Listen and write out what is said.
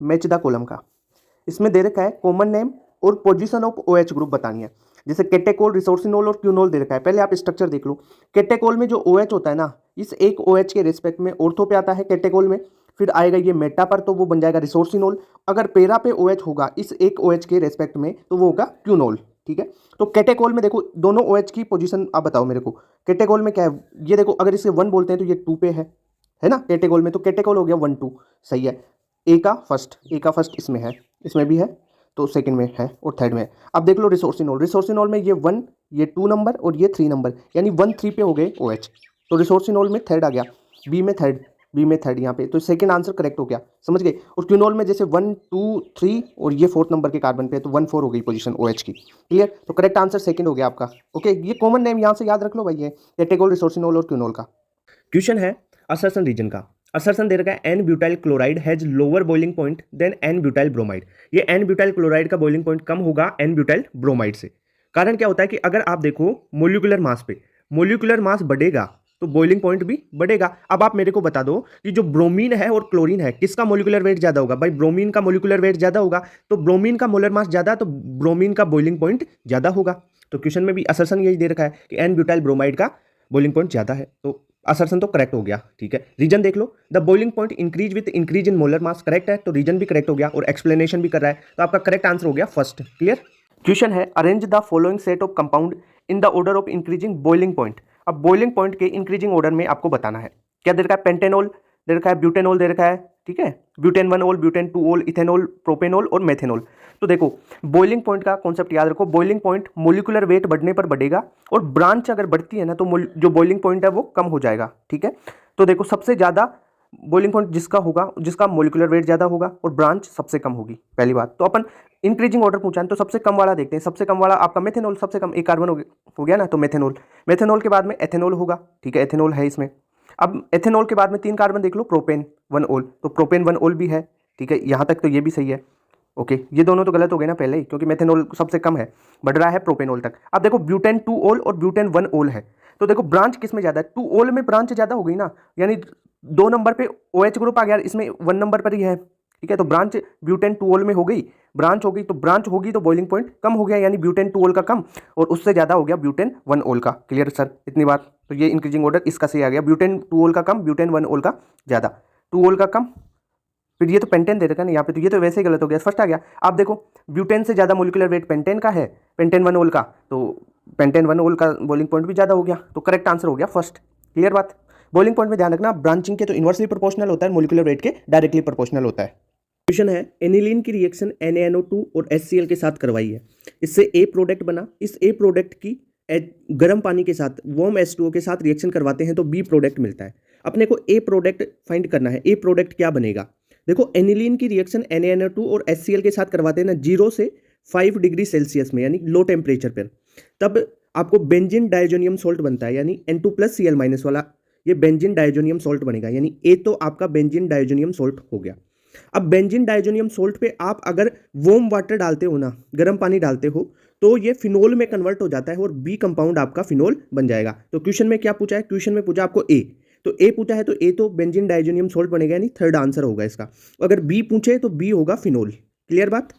Match the column का। इसमें दे रखा है कॉमन नेम और पोजीशन ऑफ OH ग्रुप बतानी है। जैसे केटेकोल, रिसोर्सिनोल और क्यूनोल दे रखा है। पहले आप स्ट्रक्चर देख लो। केटेकोल में जो OH होता है ना, इस एक OH के रिस्पेक्ट में ऑर्थो पे आता है केटेकोल में, फिर आएगा ये मेटा पर, तो वो बन जाएगा रिसोर्सिनोल। अगर पेरा पे OH होगा इस एक OH के रेस्पेक्ट में, तो वो होगा क्यूनोल। ठीक है, तो केटेकोल में देखो दोनों OH की पोजीशन आप बताओ मेरे को। केटेकोल में क्या है, ये देखो अगर इसे 1 बोलते हैं तो ये 2 पे है ना केटेकोल में, तो केटेकोल हो गया 1 2। सही है। ए का फर्स्ट इसमें है, इसमें भी है, तो सेकंड में है और थर्ड में है। अब देख लो रिसोर्सिनोल, रिसोर्सिनोल में ये 1, ये 2 नंबर और ये 3 नंबर, यानी 1 3 पे हो गए OH, तो रिसोर्सिनोल में थर्ड आ गया। बी में थर्ड यहाँ पे, तो सेकंड आंसर करेक्ट हो गया, समझ गए। और क्यूनोल में जैसे 1 2 3 और ये 4th नंबर के कार्बन पे, तो 1 4 हो गई पोजीशन OH की। क्लियर, तो करेक्ट आंसर सेकंड हो गया आपका। ओके, ये कॉमन नेम यहाँ से याद रख लो भाई, ये केटेकोल, रिसोर्सिनोल और क्यूनोल का। क्वेश्चन है असर्शन रीजन का। असर्शन दे रखा है N butyl chloride has lower boiling point than N butyl bromide. ये एन ब्यूटाइल क्लोराइड का बॉइलिंग पॉइंट कम होगा एन ब्यूटाइल ब्रोमाइड से। कारण क्या होता है कि अगर आप देखो मोलिकुलर मास पे, मोलिकुलर मास बढ़ेगा तो बॉइलिंग पॉइंट भी बढ़ेगा। अब आप मेरे को बता दो कि जो ब्रोमीन है और क्लोरीन है, किसका मोलिकुलर वेट ज्यादा होगा? भाई ब्रोमीन का मोलिकुलर वेट ज्यादा होगा, तो ब्रोमीन का मोलर मास ज्यादा, तो ब्रोमीन का बॉइलिंग पॉइंट ज्यादा होगा। तो क्वेश्चन में भी असर्शन यही दे रखा है कि एन ब्यूटाइल ब्रोमाइड का बॉइलिंग पॉइंट ज्यादा है, तो असर्शन तो करेक्ट हो गया। ठीक है, रीजन देख लो, the boiling point increase with increase in molar mass, correct है, तो रीजन भी करेक्ट हो गया और एक्सप्लेनेशन भी कर रहा है, तो आपका करेक्ट आंसर हो गया फर्स्ट। क्लियर। क्वेश्चन है arrange the following set of compound in the order of increasing boiling point. अब बॉइलिंग पॉइंट के इंक्रीजिंग ऑर्डर में आपको बताना है। क्या दे रखा है? पेंटेनॉल दे रखा है, ब्यूटेनॉल दे रखा है, ठीक है, butane 1 all, butane 2 all, ethanol, propanol और मेथेनॉल। तो देखो बॉइलिंग पॉइंट का कॉन्सेप्ट याद रखो, बॉइलिंग पॉइंट मोलिकुलर वेट बढ़ने पर बढ़ेगा, और ब्रांच अगर बढ़ती है ना तो जो बॉइलिंग पॉइंट है वो कम हो जाएगा। ठीक है, तो देखो सबसे ज़्यादा बॉइलिंग पॉइंट जिसका होगा, जिसका मोलिकुलर वेट ज़्यादा होगा, और ब्रांच सबसे कम होगी, पहली बात। तो अपन इंक्रीजिंग ऑर्डर पूछा है तो सबसे कम वाला देखते हैं। सबसे कम वाला आपका मेथेनॉल, सबसे कम एक कार्बन हो गया ना, तो मेथेनॉल। मेथेनॉल के बाद में एथेनॉल होगा, ठीक है, एथेनॉल है इसमें। अब एथेनॉल के बाद में 3 कार्बन देख लो, प्रोपेन 1 ओल, तो प्रोपेन 1 ओल भी है। ठीक है, यहाँ तक तो ये भी सही है। ओके, ये दोनों तो गलत हो गए ना पहले ही, क्योंकि मेथेनॉल सबसे कम है, बढ़ रहा है प्रोपेनॉल तक। अब देखो ब्यूटेन 2 ओल और ब्यूटेन 1 ओल है, तो देखो ब्रांच किस में ज़्यादा है? 2 ओल में ब्रांच ज़्यादा हो गई ना, यानी 2 नंबर पे OH ग्रुप आ गया, इसमें 1 नंबर पर ही है। ठीक है, तो ब्रांच ब्यूटेन 2 ओल में हो गई, ब्रांच हो गई, तो ब्रांच होगी तो बॉइलिंग पॉइंट कम हो गया, यानी ब्यूटेन 2 ओल का कम और उससे ज़्यादा हो गया ब्यूटेन 1 ओल का। क्लियर सर, इतनी बात। तो ये इंक्रीजिंग ऑर्डर इसका सही आ गया, ब्यूटेन 2 ओल का कम, ब्यूटेन 1 ओल का ज़्यादा। 2 ओल का कम, फिर ये तो पेंटेन दे रखा है ना यहाँ पे, तो ये तो वैसे ही गलत हो गया, फर्स्ट आ गया। आप देखो ब्यूटेन से ज़्यादा मोलिकुलर वेट पेंटेन का है, पेंटेन 1 ओल का, तो पेंटेन 1 ओल का बॉइलिंग पॉइंट भी ज़्यादा हो गया, तो करेक्ट आंसर हो गया फर्स्ट। क्लियर बात। बॉइलिंग पॉइंट में ध्यान रखना, ब्रांचिंग के तो इन्वर्सली प्रोपोर्शनल होता है, मोलिकुलर वेट के डायरेक्टली प्रोपोर्शनल होता है। क्वेश्चन है एनिलीन की रिएक्शन NaNO2 और HCl के साथ करवाई है, इससे ए प्रोडक्ट बना। इस ए प्रोडक्ट की गर्म पानी के साथ वार्म H2O के साथ रिएक्शन करवाते हैं तो बी प्रोडक्ट मिलता है। अपने को ए प्रोडक्ट फाइंड करना है, ए प्रोडक्ट क्या बनेगा? देखो एनिलीन की रिएक्शन NaNO2 और HCl के साथ करवाते हैं ना 0 से 5 डिग्री सेल्सियस में, यानी लो टेम्परेचर पर, तब आपको बेंजीन डायजोनियम सॉल्ट बनता है, यानी N2+Cl- वाला ये बेंजीन डायजोनियम सॉल्ट बनेगा, यानी ए तो आपका बेंजीन डायजोनियम सॉल्ट हो गया। अब बेंजीन डायजोनियम सॉल्ट पे आप अगर वार्म वाटर डालते हो ना, गर्म पानी डालते हो, तो ये फिनोल में कन्वर्ट हो जाता है और बी कंपाउंड आपका फिनोल बन जाएगा। तो क्वेश्चन में क्या पूछा है? क्वेश्चन में पूछा आपको ए, तो ए पूछा है तो ए तो बेंजीन डायजोनियम सॉल्ट बनेगा, यानी थर्ड आंसर होगा इसका। अगर बी पूछे तो बी होगा फिनोल। क्लियर बात।